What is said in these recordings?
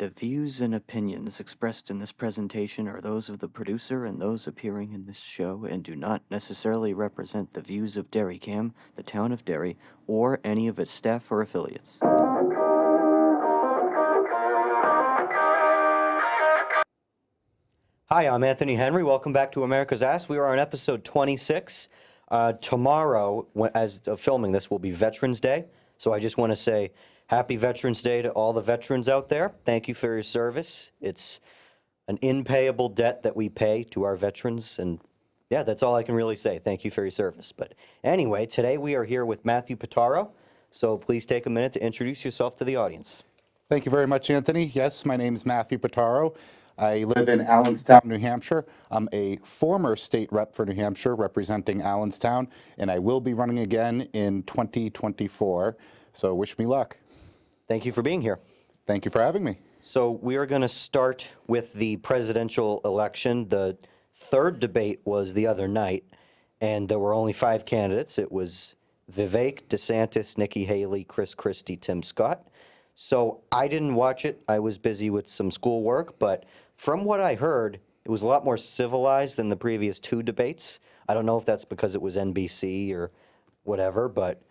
The views and opinions expressed in this presentation are those of the producer and those appearing in this show and do not necessarily represent the views of DerryCAM, the town of Derry, or any of its staff or affiliates. Hi, I'm Anthony Henry. Welcome back to America's Ass. We are on episode 26. Tomorrow, as of filming this, will be Veterans Day. So I just want to say happy Veterans Day to all the veterans out there. Thank you for your service. It's an impayable debt that we pay to our veterans. And yeah, that's all I can really say. Thank you for your service. But anyway, today we are here with Matthew Pitaro. So please take a minute to introduce yourself to the audience. Thank you very much, Anthony. Yes, my name is Matthew Pitaro. I live in Allenstown, New Hampshire. I'm a former state rep for New Hampshire, representing Allenstown, and I will be running again in 2024. So wish me luck. Thank you for being here. Thank you for having me. So we are going to start with the presidential election. The third debate was the other night, and there were only 5 candidates. It was Vivek, DeSantis, Nikki Haley, Chris Christie, Tim Scott. So I didn't watch it. I was busy with some schoolwork, but from what I heard, it was a lot more civilized than the previous 2 debates. I don't know if that's because it was NBC or whatever, but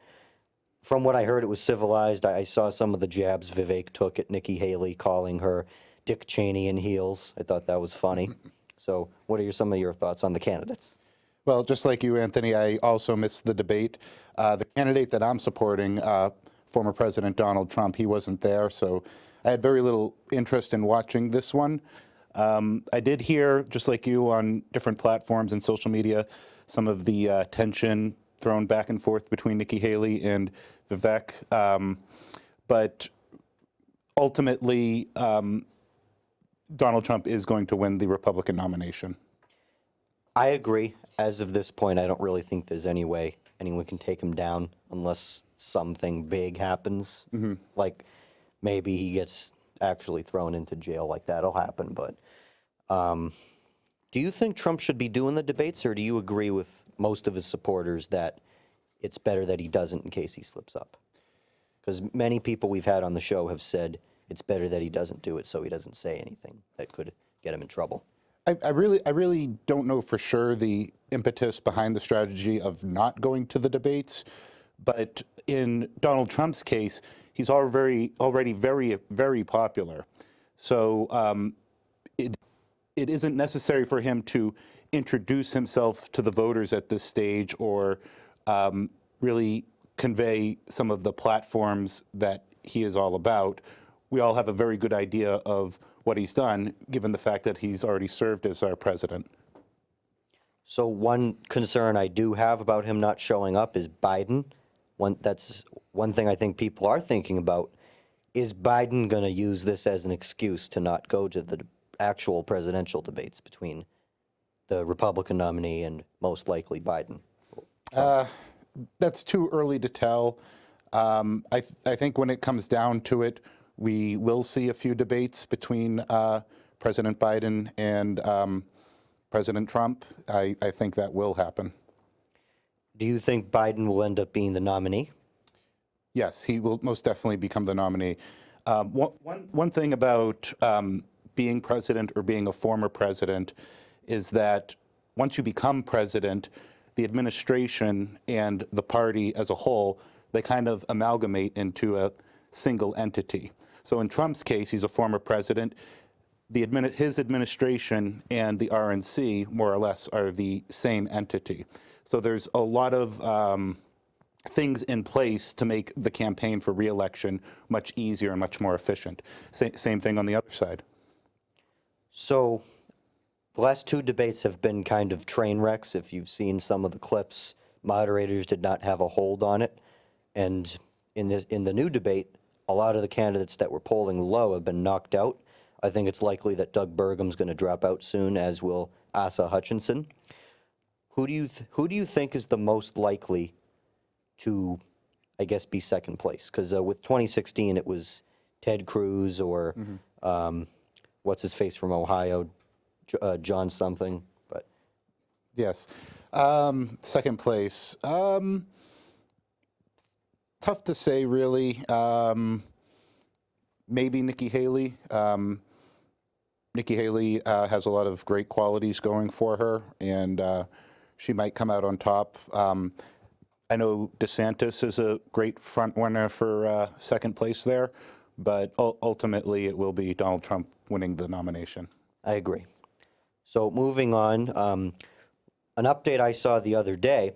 from what I heard, it was civilized. I saw some of the jabs Vivek took at Nikki Haley, calling her Dick Cheney in heels. I thought that was funny. So what are some of your thoughts on the candidates? Well, just like you, Anthony, I also missed the debate. The candidate that I'm supporting, former President Donald Trump, he wasn't there, so I had very little interest in watching this one. I did hear, just like you, on different platforms and social media, some of the tension thrown back and forth between Nikki Haley and Vivek. But ultimately, Donald Trump is going to win the Republican nomination. I agree. As of this point, I don't really think there's any way anyone can take him down unless something big happens. Like maybe he gets actually thrown into jail, like that'll happen. But do you think Trump should be doing the debates, or do you agree with most of his supporters that it's better that he doesn't in case he slips up? Because many people we've had on the show have said it's better that he doesn't do it so he doesn't say anything that could get him in trouble. I really don't know for sure the impetus behind the strategy of not going to the debates, but in Donald Trump's case, he's already very popular. So it isn't necessary for him to introduce himself to the voters at this stage or really convey some of the platforms that he is all about. We all have a very good idea of what he's done, given the fact that he's already served as our president. So one concern I do have about him not showing up is Biden. That's one thing I think people are thinking about. Is Biden going to use this as an excuse to not go to the actual presidential debates between the Republican nominee and most likely Biden? That's too early to tell. I think when it comes down to it, we will see a few debates between President Biden and President Trump. I think that will happen. Do you think Biden will end up being the nominee? Yes, he will most definitely become the nominee. One thing about being president or being a former president is that once you become president, the administration and the party as a whole, they kind of amalgamate into a single entity. So in Trump's case, he's a former president. His administration and the RNC, more or less, are the same entity. So there's a lot of things in place to make the campaign for re-election much easier and much more efficient. Same thing on the other side. So the last 2 debates have been kind of train wrecks. If you've seen some of the clips, moderators did not have a hold on it. And in the new debate, a lot of the candidates that were polling low have been knocked out. I think it's likely that Doug Burgum's going to drop out soon, as will Asa Hutchinson. Who do you think is the most likely to, I guess, be second place? Because with 2016, it was Ted Cruz or what's his face from Ohio, John something. But yes, second place. Tough to say, really. maybe Nikki Haley. Nikki Haley has a lot of great qualities going for her, and she might come out on top. I know DeSantis is a great front runner for second place there, but ultimately it will be Donald Trump winning the nomination. I agree. So moving on, an update I saw the other day,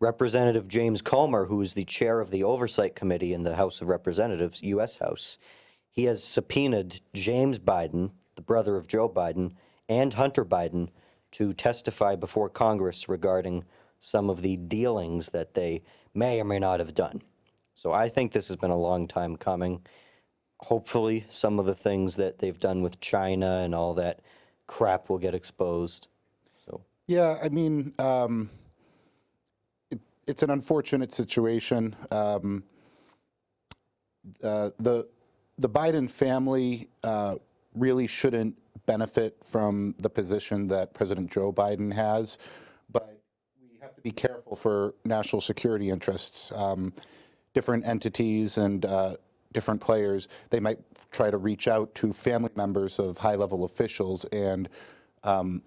Representative James Comer, who is the chair of the Oversight Committee in the House of Representatives, U.S. House, he has subpoenaed James Biden, the brother of Joe Biden, and Hunter Biden to testify before Congress regarding some of the dealings that they may or may not have done. So I think this has been a long time coming. Hopefully some of the things that they've done with China and all that crap will get exposed. So Yeah, I mean, it's an unfortunate situation. The Biden family really shouldn't benefit from the position that President Joe Biden has, but we have to be careful for national security interests. Different entities and different players, they might try to reach out to family members of high-level officials and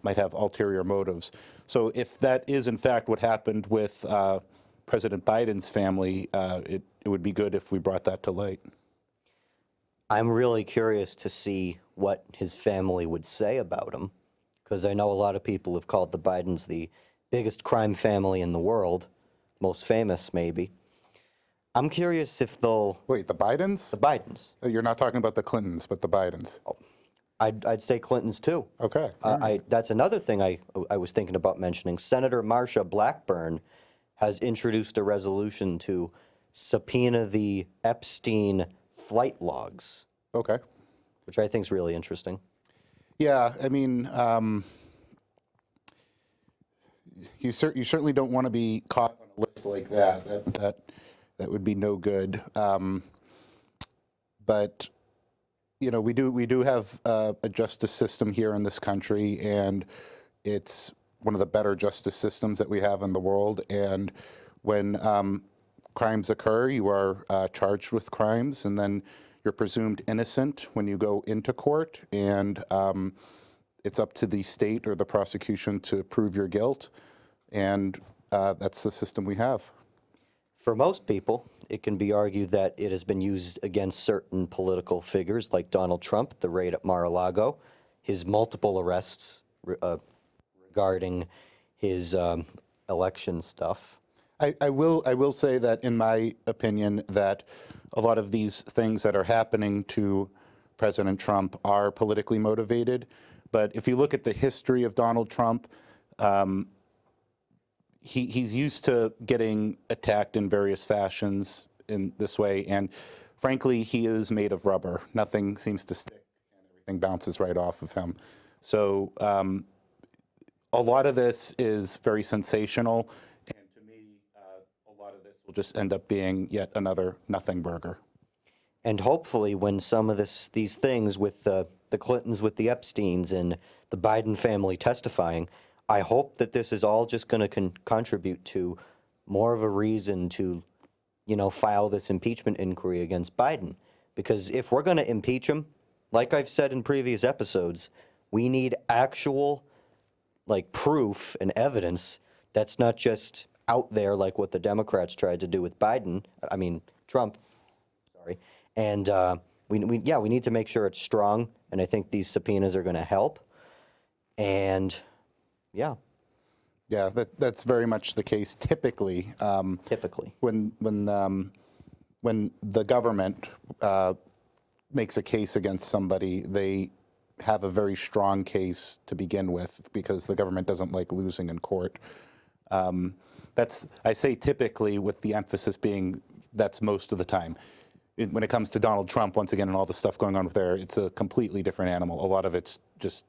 might have ulterior motives. So if that is in fact what happened with President Biden's family, it would be good if we brought that to light. I'm really curious to see what his family would say about him, because I know a lot of people have called the Bidens the biggest crime family in the world, most famous maybe. I'm curious if they'll... Wait, the Bidens? The Bidens. You're not talking about the Clintons, but the Bidens. I'd say Clinton's too. Okay. all right. That's another thing I was thinking about mentioning. Senator Marsha Blackburn has introduced a resolution to subpoena the Epstein flight logs, Okay. which I think is really interesting. Yeah, I mean, you certainly don't want to be caught on a list like that. That would be no good. But you know, we do have a justice system here in this country, and it's one of the better justice systems that we have in the world. And when crimes occur, you are charged with crimes, and then you're presumed innocent when you go into court, and it's up to the state or the prosecution to prove your guilt, and that's the system we have. For most people, it can be argued that it has been used against certain political figures like Donald Trump, the raid at Mar-a-Lago, his multiple arrests regarding his election stuff. I will say that, in my opinion, that a lot of these things that are happening to President Trump are politically motivated. But if you look at the history of Donald Trump, he's used to getting attacked in various fashions in this way. And frankly, he is made of rubber. Nothing seems to stick, and everything bounces right off of him. So a lot of this is very sensational. A lot of this will just end up being yet another nothing burger. And hopefully when some of these things with the Clintons, with the Epsteins, and the Biden family testifying, I hope that this is all just going to contribute to more of a reason to, you know, file this impeachment inquiry against Biden. Because if we're going to impeach him, like I've said in previous episodes, we need actual, like, proof and evidence that's not just out there like what the Democrats tried to do with Trump, sorry. And we need to make sure it's strong, and I think these subpoenas are going to help. And yeah, that's very much the case. Typically, when the government makes a case against somebody, they have a very strong case to begin with, because the government doesn't like losing in court. I say typically, with the emphasis being that's most of the time. When it comes to Donald Trump, once again, and all the stuff going on with there, it's a completely different animal. A lot of it's just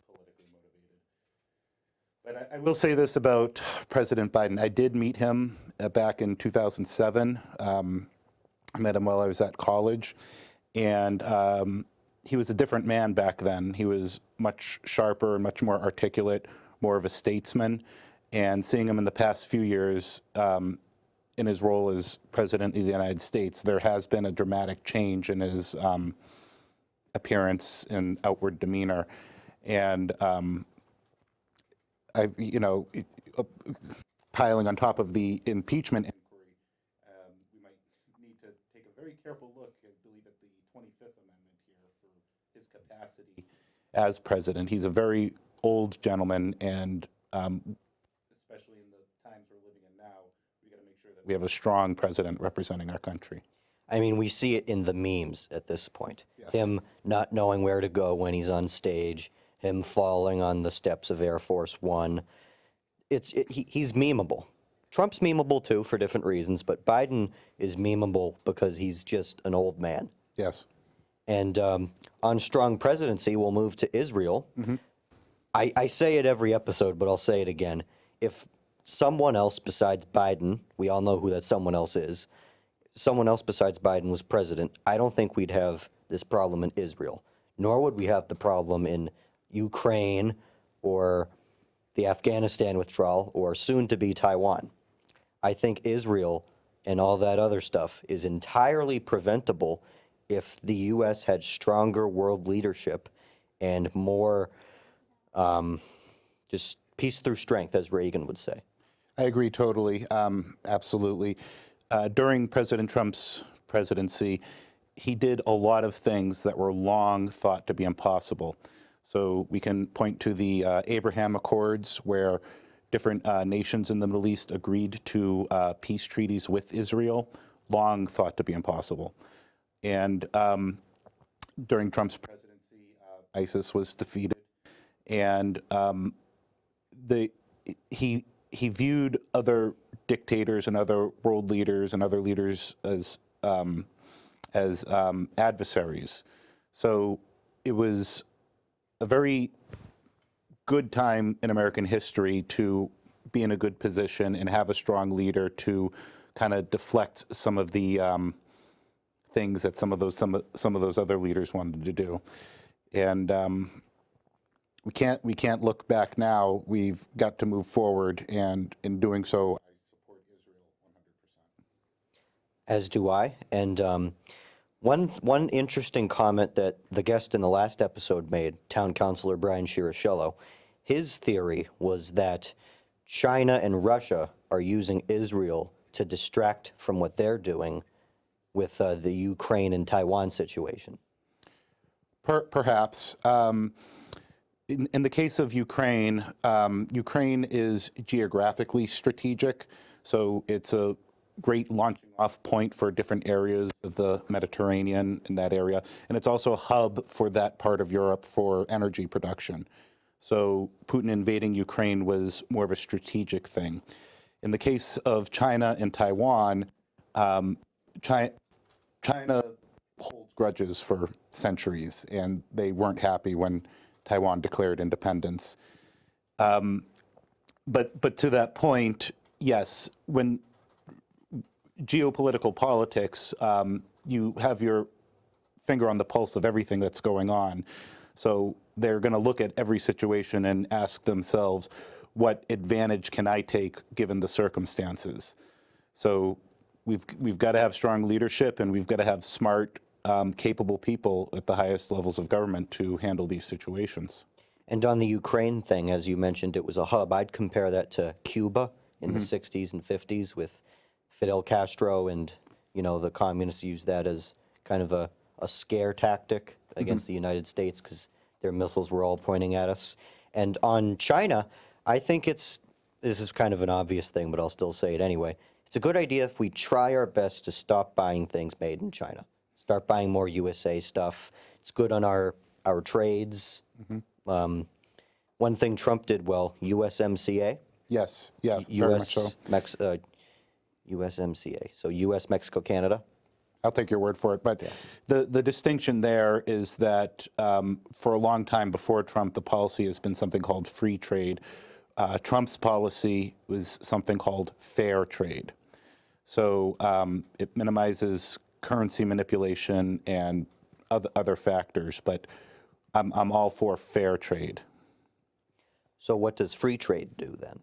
politically motivated. But I will say this about President Biden. I did meet him back in 2007. I met him while I was at college, and he was a different man back then. He was much sharper and much more articulate, more of a statesman. And seeing him in the past few years in his role as President of the United States, there has been a dramatic change in his appearance and outward demeanor. And piling on top of the impeachment inquiry, we might need to take a very careful look, I believe, at the 25th Amendment here for his capacity as president. He's a very old gentleman, and especially in the times we're living in now, we got to make sure that we have a strong president representing our country. I mean, we see it in the memes at this point. Yes. Him not knowing where to go when he's on stage, him falling on the steps of Air Force One. He's memeable. Trump's memeable too for different reasons, but Biden is memeable because he's just an old man. Yes. And on strong presidency, we'll move to Israel. I say it every episode, but I'll say it again. If someone else besides Biden, we all know who that someone else is, someone else besides Biden was president, I don't think we'd have this problem in Israel, nor would we have the problem in Ukraine or the Afghanistan withdrawal or soon to be Taiwan. I think Israel and all that other stuff is entirely preventable if the U.S. had stronger world leadership and more just peace through strength, as Reagan would say. I agree totally, absolutely. During President Trump's presidency, he did a lot of things that were long thought to be impossible. So we can point to the Abraham Accords, where different nations in the Middle East agreed to peace treaties with Israel, long thought to be impossible. And during Trump's presidency, ISIS was defeated, and he viewed other dictators and other world leaders and other leaders as adversaries. So it was a very good time in American history to be in a good position and have a strong leader to kind of deflect some of the things that some of those other leaders wanted to do. And we can't look back now. We've got to move forward, and in doing so, I support Israel 100%. As do I. And one interesting comment that the guest in the last episode made, Town Councilor Brian Chiricello, his theory was that China and Russia are using Israel to distract from what they're doing with the Ukraine and Taiwan situation. Perhaps. In the case of Ukraine, Ukraine is geographically strategic, so it's a great launching off point for different areas of the Mediterranean in that area, and it's also a hub for that part of Europe for energy production. So Putin invading Ukraine was more of a strategic thing. In the case of China and Taiwan, China holds grudges for centuries, and they weren't happy when Taiwan declared independence. But to that point, yes, when geopolitical politics, you have your finger on the pulse of everything that's going on. So they're going to look at every situation and ask themselves, what advantage can I take given the circumstances? So we've got to have strong leadership, and we've got to have smart, capable people at the highest levels of government to handle these situations. And on the Ukraine thing, as you mentioned, it was a hub. I'd compare that to Cuba in the 60s and 50s with Fidel Castro, and, you know, the communists used that as kind of a scare tactic against the United States because their missiles were all pointing at us. And on China, I think this is kind of an obvious thing, but I'll still say it anyway. It's a good idea if we try our best to stop buying things made in China. Start buying more USA stuff. It's good on our trades. One thing Trump did well, USMCA. Yes, yeah, very much so. USMCA, so US, Mexico, Canada. I'll take your word for it. But the distinction there is that for a long time before Trump, the policy has been something called free trade. Trump's policy was something called fair trade. So it minimizes currency manipulation and other factors, but I'm all for fair trade. So what does free trade do then?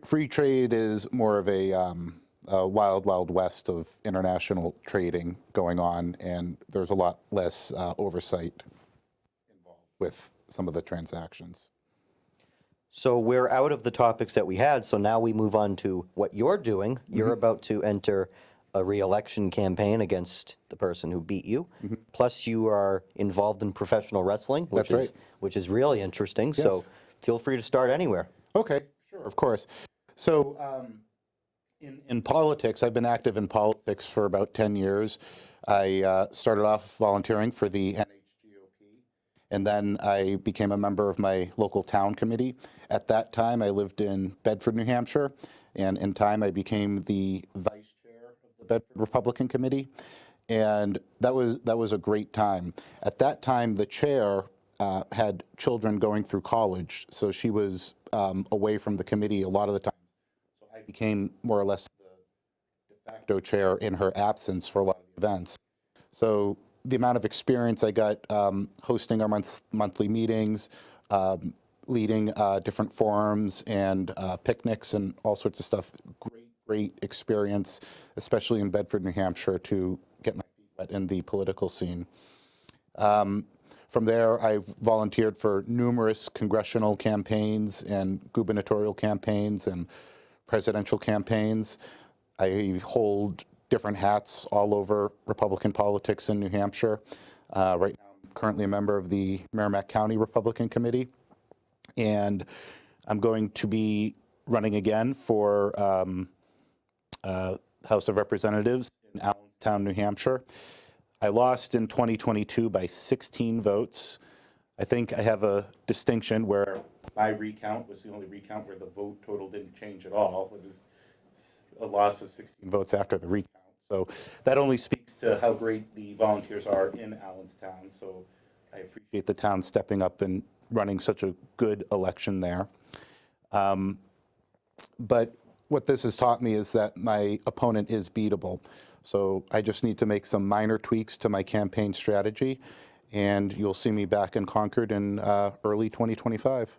Free trade is more of a wild, wild west of international trading going on, and there's a lot less oversight involved with some of the transactions. So we're out of the topics that we had, so now we move on to what you're doing. You're about to enter a re-election campaign against the person who beat you. Plus, you are involved in professional wrestling, which That's right. which is really interesting. So Yes. feel free to start anywhere. Okay, sure, of course. So in politics, I've been active in politics for about 10 years. I started off volunteering for the NHGOP, and then I became a member of my local town committee. At that time, I lived in Bedford, New Hampshire, and in time I became the vice chair of the Bedford Republican Committee, and that was a great time. At that time, the chair had children going through college, so she was away from the committee a lot of the time. So I became more or less the de facto chair in her absence for a lot of the events. So the amount of experience I got hosting our monthly meetings, leading different forums and picnics and all sorts of stuff, great experience, especially in Bedford, New Hampshire, to get my feet wet in the political scene. From there, I've volunteered for numerous congressional campaigns and gubernatorial campaigns and presidential campaigns. I hold different hats all over Republican politics in New Hampshire. Right now, I'm currently a member of the Merrimack County Republican Committee, and I'm going to be running again for House of Representatives in Allenstown, New Hampshire. I lost in 2022 by 16 votes. I think I have a distinction where my recount was the only recount where the vote total didn't change at all. It was a loss of 16 votes after the recount. So that only speaks to how great the volunteers are in Allenstown. So I appreciate the town stepping up and running such a good election there. But what this has taught me is that my opponent is beatable. So I just need to make some minor tweaks to my campaign strategy, and you'll see me back in Concord in early 2025.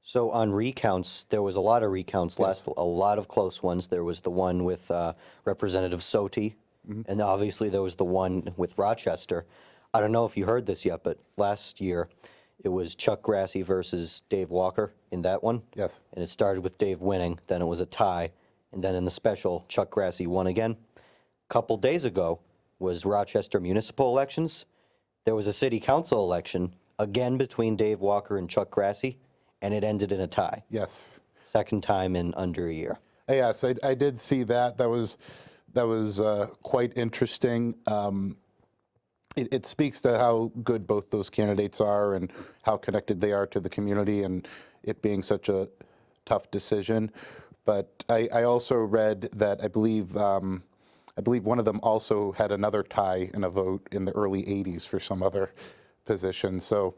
So on recounts, there was a lot of recounts, a lot of close ones. There was the one with Representative Soti, and obviously there was the one with Rochester. I don't know if you heard this yet, but last year it was Chuck Grassley versus Dave Walker in that one. Yes. And it started with Dave winning, then it was a tie, and then in the special, Chuck Grassley won again. A couple days ago was Rochester municipal elections. There was a city council election, again between Dave Walker and Chuck Grassley, and it ended in a tie. Yes. Second time in under a year. Yes, I did see that. That was quite interesting. It speaks to how good both those candidates are and how connected they are to the community, and it being such a tough decision. But I also read that I believe one of them also had another tie in a vote in the early 80s for some other position. So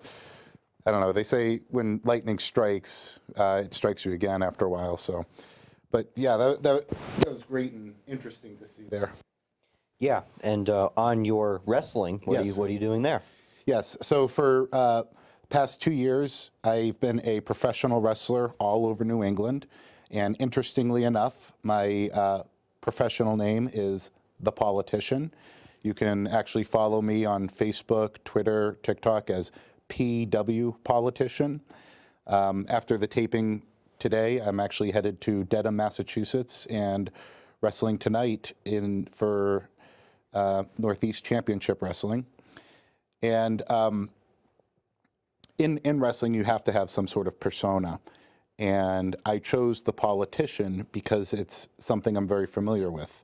I don't know. They say when lightning strikes, it strikes you again after a while. So, but yeah, that was great and interesting to see there. Yeah, and on your wrestling, what Yes. are you doing there? Yes. So for past 2 years, I've been a professional wrestler all over New England, and interestingly enough, my professional name is The Politician. You can actually follow me on Facebook, Twitter, TikTok as PW Politician. After the taping today, I'm actually headed to Dedham, Massachusetts, and wrestling tonight for Northeast Championship Wrestling. And in wrestling, you have to have some sort of persona. And I chose The Politician because it's something I'm very familiar with.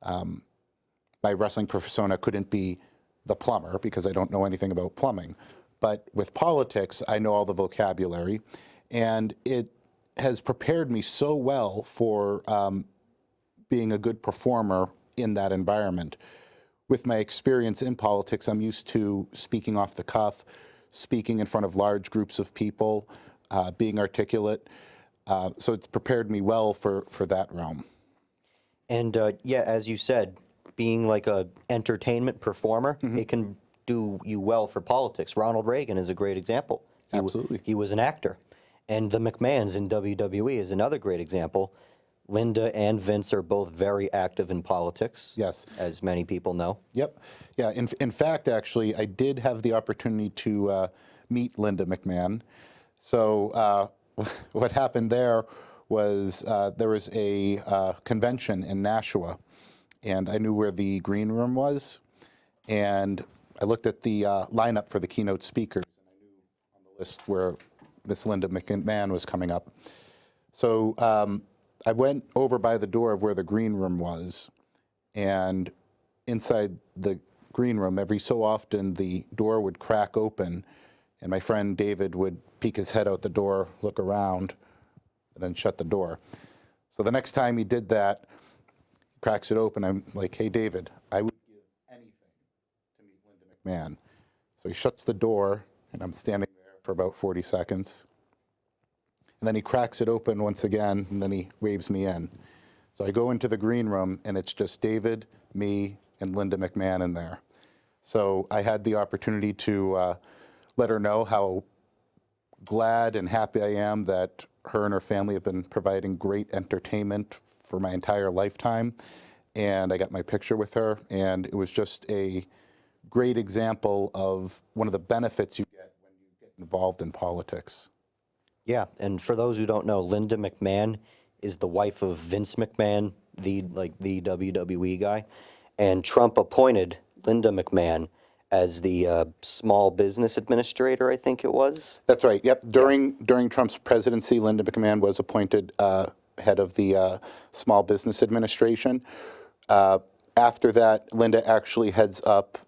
My wrestling persona couldn't be the plumber because I don't know anything about plumbing. But with politics, I know all the vocabulary, and it has prepared me so well for being a good performer in that environment. With my experience in politics, I'm used to speaking off the cuff, speaking in front of large groups of people, being articulate. So it's prepared me well for that realm. And yeah, as you said, being like a entertainment performer, it can do you well for politics. Ronald Reagan is a great example. Absolutely. He was an actor. And the McMahons in WWE is another great example. Linda and Vince are both very active in politics. Yes. As many people know. Yep. Yeah. In fact, actually, I did have the opportunity to meet Linda McMahon. So what happened there was there was a convention in Nashua, and I knew where the green room was, and I looked at the lineup for the keynote speakers, and I knew on the list where Miss Linda McMahon was coming up. So I went over by the door of where the green room was, and inside the green room, every so often the door would crack open, and my friend David would peek his head out the door, look around, and then shut the door. So the next time he did that, he cracks it open. I'm like, hey, David, I would give anything to meet Linda McMahon. So he shuts the door, and I'm standing there for about 40 seconds. And then he cracks it open once again, and then he waves me in. So I go into the green room, and it's just David, me, and Linda McMahon in there. So I had the opportunity to let her know how glad and happy I am that her and her family have been providing great entertainment for my entire lifetime. And I got my picture with her, and it was just a great example of one of the benefits you get when you get involved in politics. Yeah, and for those who don't know, Linda McMahon is the wife of Vince McMahon, the WWE guy, and Trump appointed Linda McMahon as the small business administrator, I think it was. That's right. Yep. During Trump's presidency, Linda McMahon was appointed head of the Small Business Administration. After that, Linda actually heads up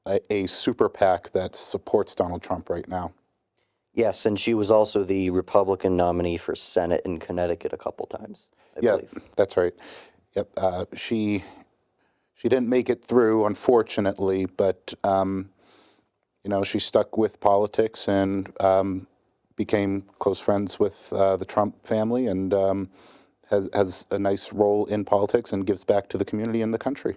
a super PAC that supports Donald Trump right now. Yes, and she was also the Republican nominee for Senate in Connecticut a couple times, I believe. That's right. Yep. She didn't make it through, unfortunately, but she stuck with politics and became close friends with the Trump family, and has a nice role in politics and gives back to the community and the country.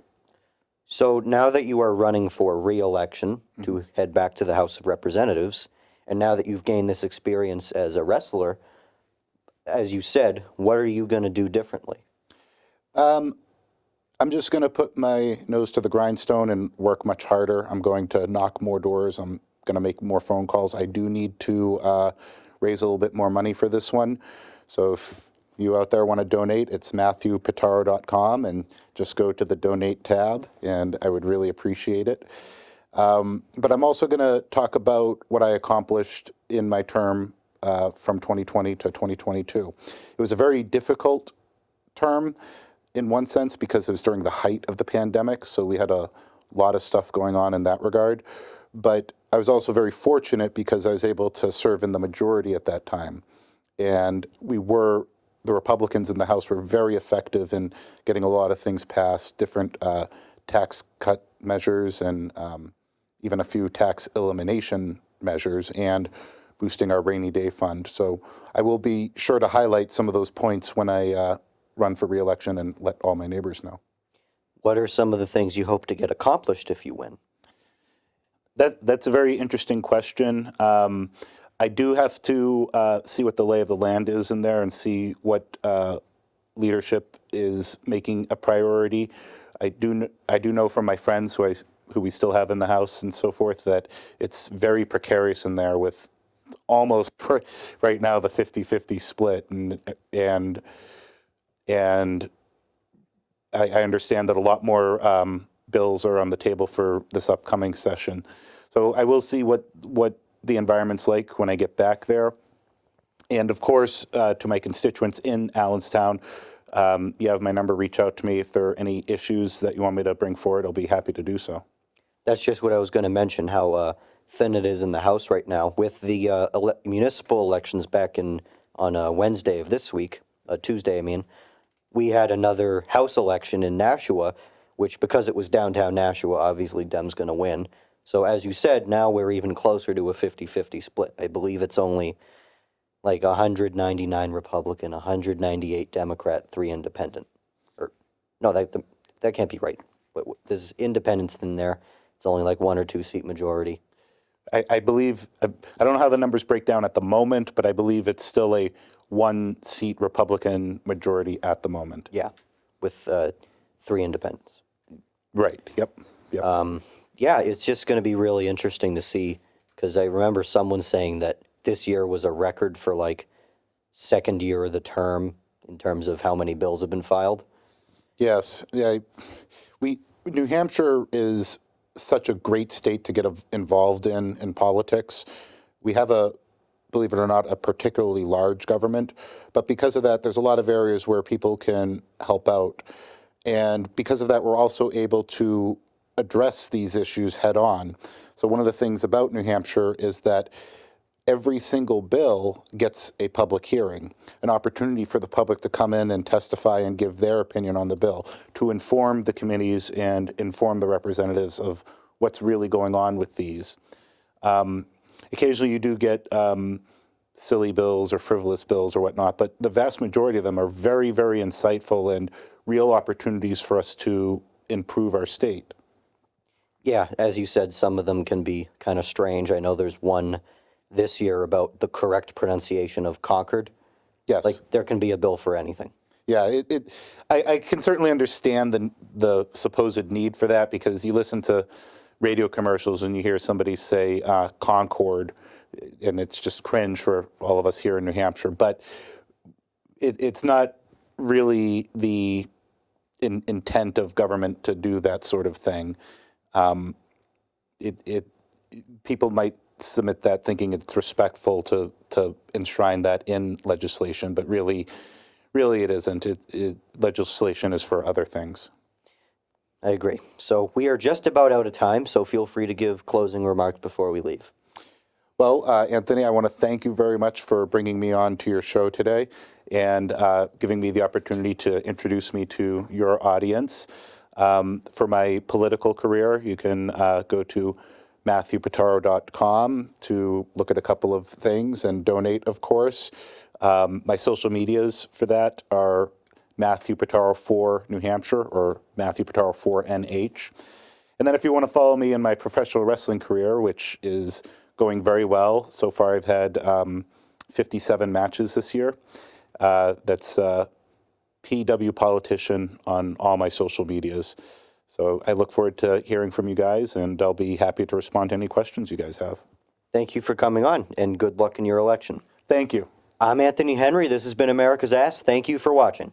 So now that you are running for re-election to head back to the House of Representatives, and now that you've gained this experience as a wrestler, as you said, what are you going to do differently? I'm just going to put my nose to the grindstone and work much harder. I'm going to knock more doors. I'm going to make more phone calls. I do need to raise a little bit more money for this one. So if you out there want to donate, it's MatthewPitaro.com, and just go to the donate tab, and I would really appreciate it. But I'm also going to talk about what I accomplished in my term from 2020 to 2022. It was a very difficult term in one sense because it was during the height of the pandemic, so we had a lot of stuff going on in that regard. But I was also very fortunate because I was able to serve in the majority at that time. And the Republicans in the House were very effective in getting a lot of things passed, different tax cut measures, and even a few tax elimination measures, and boosting our rainy day fund. So I will be sure to highlight some of those points when I run for re-election and let all my neighbors know. What are some of the things you hope to get accomplished if you win? That's a very interesting question. I do have to see what the lay of the land is in there and see what leadership is making a priority. I do know from my friends who we still have in the House and so forth that it's very precarious in there with almost right now the 50-50 split, and I understand that a lot more bills are on the table for this upcoming session. So I will see what the environment's like when I get back there. And of course, to my constituents in Allenstown, you have my number. Reach out to me if there are any issues that you want me to bring forward. I'll be happy to do so. That's just what I was going to mention, how thin it is in the House right now. With the municipal elections back on Wednesday of this week, Tuesday, I mean, we had another House election in Nashua, which, because it was downtown Nashua, obviously Dem's going to win. So as you said, now we're even closer to a 50-50 split. I believe it's only like 199 Republican, 198 Democrat, 3 independent. Or no, that can't be right. There's independents in there. It's only like 1 or 2 seat majority. I believe, I don't know how the numbers break down at the moment, but I believe it's still a one-seat Republican majority at the moment. Yeah, with 3 independents. Right, yep, yep. Yeah, it's just going to be really interesting to see, because I remember someone saying that this year was a record for like second year of the term in terms of how many bills have been filed. Yes, yeah. New Hampshire is such a great state to get involved in politics. We have believe it or not, a particularly large government, but because of that, there's a lot of areas where people can help out. And because of that, we're also able to address these issues head on. So one of the things about New Hampshire is that every single bill gets a public hearing, an opportunity for the public to come in and testify and give their opinion on the bill, to inform the committees and inform the representatives of what's really going on with these. Occasionally you do get silly bills or frivolous bills or whatnot, but the vast majority of them are very, very insightful and real opportunities for us to improve our state. Yeah, as you said, some of them can be kind of strange. I know there's one this year about the correct pronunciation of Concord. Yes. Like, there can be a bill for anything. Yeah, I can certainly understand the supposed need for that, because you listen to radio commercials and you hear somebody say Concord, and it's just cringe for all of us here in New Hampshire. But it's not really the intent of government to do that sort of thing. People might submit that thinking it's respectful to enshrine that in legislation, but really it isn't. Legislation is for other things. I agree. So we are just about out of time, so feel free to give closing remarks before we leave. Well, Anthony, I want to thank you very much for bringing me on to your show today and giving me the opportunity to introduce me to your audience. For my political career, you can go to MatthewPitaro.com to look at a couple of things and donate, of course. My social medias for that are Matthew Pitaro 4 New Hampshire or Matthew Pitaro 4 NH. And then if you want to follow me in my professional wrestling career, which is going very well. So far I've had 57 matches this year. That's PW Politician on all my social medias. So I look forward to hearing from you guys, and I'll be happy to respond to any questions you guys have. Thank you for coming on, and good luck in your election. Thank you. I'm Anthony Henry. This has been America's Ass. Thank you for watching.